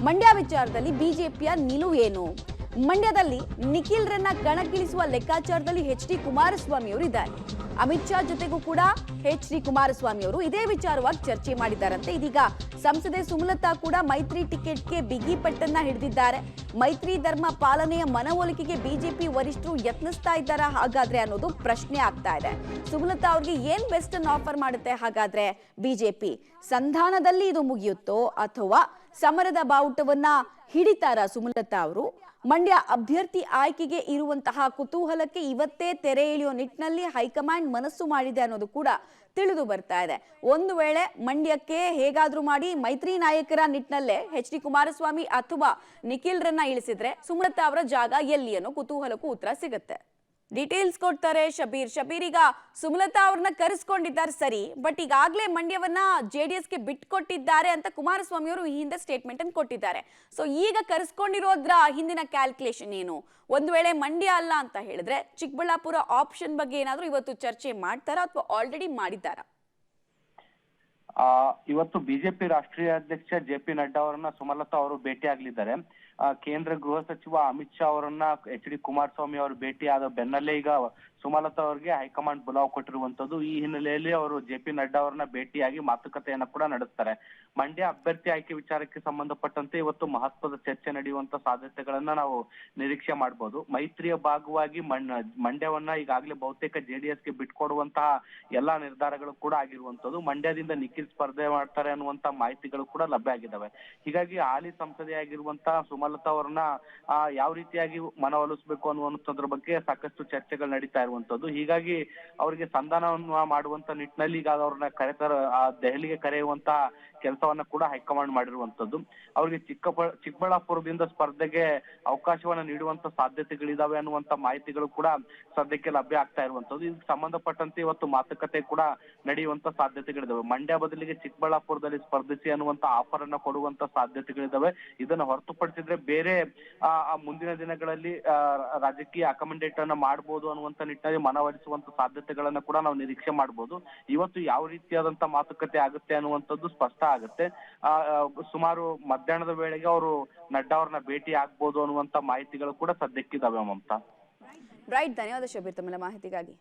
ಮಂಡ್ಯ ವಿಚಾರದಲ್ಲಿ ಬಿಜೆಪಿಯ ನಿಲುವು ಏನು? ಮಂಡ್ಯದಲ್ಲಿ ನಿಖಿಲ್ರನ್ನ ಕಣಕ್ಕಿಳಿಸುವ ಲೆಕ್ಕಾಚಾರದಲ್ಲಿ ಎಚ್.ಡಿ. ಕುಮಾರಸ್ವಾಮಿ ಅವರು ಇದ್ದಾರೆ. ಅಮಿತ್ ಶಾ ಜೊತೆಗೂ ಕೂಡ ಎಚ್.ಡಿ. ಕುಮಾರಸ್ವಾಮಿ ಅವರು ಇದೇ ವಿಚಾರವಾಗಿ ಚರ್ಚೆ ಮಾಡಿದ್ದಾರಂತೆ. ಇದೀಗ ಸಂಸದೆ ಸುಮಲತಾ ಕೂಡ ಮೈತ್ರಿ ಟಿಕೆಟ್ಗೆ ಬಿಗಿ ಪಟ್ಟನ್ನ ಹಿಡಿದಿದ್ದಾರೆ. ಮೈತ್ರಿ ಧರ್ಮ ಪಾಲನೆಯ ಮನವೊಲಿಕೆಗೆ ಬಿಜೆಪಿ ವರಿಷ್ಠರು ಯತ್ನಿಸ್ತಾ ಇದ್ದಾರಾ ಹಾಗಾದ್ರೆ ಅನ್ನೋದು ಪ್ರಶ್ನೆ ಆಗ್ತಾ ಇದೆ. ಸುಮಲತಾ ಅವ್ರಿಗೆ ಏನ್ ಬೆಸ್ಟ್ ಅನ್ನು ಆಫರ್ ಮಾಡುತ್ತೆ ಹಾಗಾದ್ರೆ ಬಿಜೆಪಿ? ಸಂಧಾನದಲ್ಲಿ ಇದು ಮುಗಿಯುತ್ತೋ ಅಥವಾ ಸಮರದ ಬಾವುಟವನ್ನ ಹಿಡಿತಾರ ಸುಮಲತಾ ಅವರು? ಮಂಡ್ಯ ಅಭ್ಯರ್ಥಿ ಆಯ್ಕೆಗೆ ಇರುವಂತಹ ಕುತೂಹಲಕ್ಕೆ ಇವತ್ತೇ ತೆರೆ ಎಳೆಯೋ ನಿಟ್ಟಿನಲ್ಲಿ ಹೈಕಮಾಂಡ್ ಮನಸ್ಸು ಮಾಡಿದೆ ಅನ್ನೋದು ಕೂಡ ತಿಳಿದು ಬರ್ತಾ ಇದೆ. ಒಂದು ವೇಳೆ ಮಂಡ್ಯಕ್ಕೆ ಹೇಗಾದ್ರೂ ಮಾಡಿ ಮೈತ್ರಿ ನಾಯಕರ ನಿಟ್ಟಿನಲ್ಲೇ ಎಚ್.ಡಿ. ಕುಮಾರಸ್ವಾಮಿ ಅಥವಾ ನಿಖಿಲ್ರನ್ನ ಇಳಿಸಿದ್ರೆ ಸುಮಲತಾ ಅವರ ಜಾಗ ಎಲ್ಲಿ ಅನ್ನೋ ಕುತೂಹಲಕ್ಕೂ ಉತ್ತರ ಸಿಗುತ್ತೆ. ಡೀಟೇಲ್ಸ್ ಕೊಡ್ತಾರೆ ಶಬೀರ್. ಈಗ ಸುಮಲತಾ ಅವ್ರನ್ನ ಕರೆಸ್ಕೊಂಡಿದ್ದಾರೆ ಸರಿ, ಬಟ್ ಈಗಾಗಲೇ ಮಂಡ್ಯವನ್ನ ಜೆಡಿಎಸ್ಗೆ ಬಿಟ್ಕೊಟ್ಟಿದ್ದಾರೆ ಅಂತ ಕುಮಾರಸ್ವಾಮಿ ಅವರು ಈ ಹಿಂದೆ ಸ್ಟೇಟ್ಮೆಂಟ್ ಅನ್ನು ಕೊಟ್ಟಿದ್ದಾರೆ. ಸೊ ಈಗ ಕರೆಸ್ಕೊಂಡಿರೋದ್ರ ಹಿಂದಿನ ಕ್ಯಾಲ್ಕುಲೇಷನ್ ಏನು? ಒಂದು ವೇಳೆ ಮಂಡ್ಯ ಅಲ್ಲ ಅಂತ ಹೇಳಿದ್ರೆ ಚಿಕ್ಕಬಳ್ಳಾಪುರ ಆಪ್ಷನ್ ಬಗ್ಗೆ ಏನಾದ್ರೂ ಇವತ್ತು ಚರ್ಚೆ ಮಾಡ್ತಾರಾ ಅಥವಾ ಆಲ್ರೆಡಿ ಮಾಡಿದ್ದಾರಾ? ಇವತ್ತು ಬಿಜೆಪಿ ರಾಷ್ಟ್ರೀಯ ಅಧ್ಯಕ್ಷ ಜೆ.ಪಿ. ನಡ್ಡಾ ಅವರನ್ನ ಸುಮಲತಾ ಅವರು ಭೇಟಿ ಆಗ್ಲಿದ್ದಾರೆ. ಕೇಂದ್ರ ಗೃಹ ಸಚಿವ ಅಮಿತ್ ಶಾ ಅವರನ್ನ ಎಚ್.ಡಿ. ಕುಮಾರಸ್ವಾಮಿ ಅವರು ಭೇಟಿ ಆದ ಬೆನ್ನಲ್ಲೇ ಈಗ ಸುಮಲತಾ ಅವರಿಗೆ ಹೈಕಮಾಂಡ್ ಬುಲಾವ್ ಕೊಟ್ಟಿರುವಂತದ್ದು. ಈ ಹಿನ್ನೆಲೆಯಲ್ಲಿ ಅವರು ಜೆ.ಪಿ. ನಡ್ಡಾ ಅವರನ್ನ ಭೇಟಿಯಾಗಿ ಮಾತುಕತೆಯನ್ನ ಕೂಡ ನಡೆಸ್ತಾರೆ. ಮಂಡ್ಯ ಅಭ್ಯರ್ಥಿ ಆಯ್ಕೆ ವಿಚಾರಕ್ಕೆ ಸಂಬಂಧಪಟ್ಟಂತೆ ಇವತ್ತು ಮಹತ್ವದ ಚರ್ಚೆ ನಡೆಯುವಂತ ಸಾಧ್ಯತೆಗಳನ್ನ ನಾವು ನಿರೀಕ್ಷೆ ಮಾಡಬಹುದು. ಮೈತ್ರಿಯ ಭಾಗವಾಗಿ ಮಂಡ್ಯವನ್ನ ಈಗಾಗಲೇ ಬಹುತೇಕ ಜೆಡಿಎಸ್ಗೆ ಬಿಟ್ಕೊಡುವಂತಹ ಎಲ್ಲಾ ನಿರ್ಧಾರಗಳು ಕೂಡ ಆಗಿರುವಂತದ್ದು. ಮಂಡ್ಯದಿಂದ ನಿಖಿಲ್ ಸ್ಪರ್ಧೆ ಮಾಡ್ತಾರೆ ಅನ್ನುವಂತ ಮಾಹಿತಿಗಳು ಕೂಡ ಲಭ್ಯ ಆಗಿದ್ದಾವೆ. ಹೀಗಾಗಿ ಹಾಲಿ ಸಂಸದೆಯಾಗಿರುವಂತಹ ಸುಮಲತಾ ಅವರನ್ನ ಯಾವ ರೀತಿಯಾಗಿ ಮನವೊಲಿಸಬೇಕು ಅನ್ನುವಂಥದ್ರ ಬಗ್ಗೆ ಸಾಕಷ್ಟು ಚರ್ಚೆಗಳು ನಡೀತಾ ಇರುವಂತದ್ದು. ಹೀಗಾಗಿ ಅವರಿಗೆ ಸಂಧಾನವನ್ನ ಮಾಡುವಂತ ನಿಟ್ಟಿನಲ್ಲಿ ಈಗ ಅವ್ರನ್ನ ದೆಹಲಿಗೆ ಕರೆಯುವಂತ ಕೆಲಸವನ್ನ ಕೂಡ ಹೈಕಮಾಂಡ್ ಮಾಡಿರುವಂತದ್ದು. ಅವರಿಗೆ ಚಿಕ್ಕಬಳ್ಳಾಪುರದಿಂದ ಸ್ಪರ್ಧೆಗೆ ಅವಕಾಶವನ್ನ ನೀಡುವಂತ ಸಾಧ್ಯತೆಗಳಿದಾವೆ ಅನ್ನುವಂತ ಮಾಹಿತಿಗಳು ಕೂಡ ಸದ್ಯಕ್ಕೆ ಲಭ್ಯ ಆಗ್ತಾ ಇರುವಂತದ್ದು. ಇದಕ್ಕೆ ಸಂಬಂಧಪಟ್ಟಂತೆ ಇವತ್ತು ಮಾತುಕತೆ ಕೂಡ ನಡೆಯುವಂತ ಸಾಧ್ಯತೆಗಳಿದಾವೆ. ಮಂಡ್ಯ ಬದಲಿಗೆ ಚಿಕ್ಕಬಳ್ಳಾಪುರದಲ್ಲಿ ಸ್ಪರ್ಧಿಸಿ ಅನ್ನುವಂತ ಆಫರ್ ಅನ್ನ ಕೊಡುವಂತ ಸಾಧ್ಯತೆಗಳಿದಾವೆ. ಇದನ್ನ ಹೊರತುಪಡಿಸಿದ್ರೆ ಬೇರೆ ಮುಂದಿನ ದಿನಗಳಲ್ಲಿ ರಾಜಕೀಯ ಅಕಾಮಿಡೇಟ್ ಅನ್ನ ಮಾಡಬಹುದು ಅನ್ನುವಂತ ನಿಟ್ಟಿನಲ್ಲಿ ಮನವೊಲಿಸುವಂತ ಸಾಧ್ಯತೆಗಳನ್ನ ಕೂಡ ನಾವು ನಿರೀಕ್ಷೆ ಮಾಡಬಹುದು. ಇವತ್ತು ಯಾವ ರೀತಿಯಾದಂತ ಮಾತುಕತೆ ಆಗುತ್ತೆ ಅನ್ನುವಂಥದ್ದು ಸ್ಪಷ್ಟ ಆಗುತ್ತೆ. ಸುಮಾರು ಮಧ್ಯಾಹ್ನದ ವೇಳೆಗೆ ಅವರು ನಡ್ಡಾ ಅವ್ರನ್ನ ಭೇಟಿ ಆಗ್ಬೋದು ಅನ್ನುವಂತ ಮಾಹಿತಿಗಳು ಕೂಡ ಸದ್ಯಕ್ಕಿದಾವೆ ಮಮತಾ. ರೈಟ್, ಧನ್ಯವಾದ ಶಬೀರ್ ತಮ್ಮ ಮಾಹಿತಿಗಾಗಿ.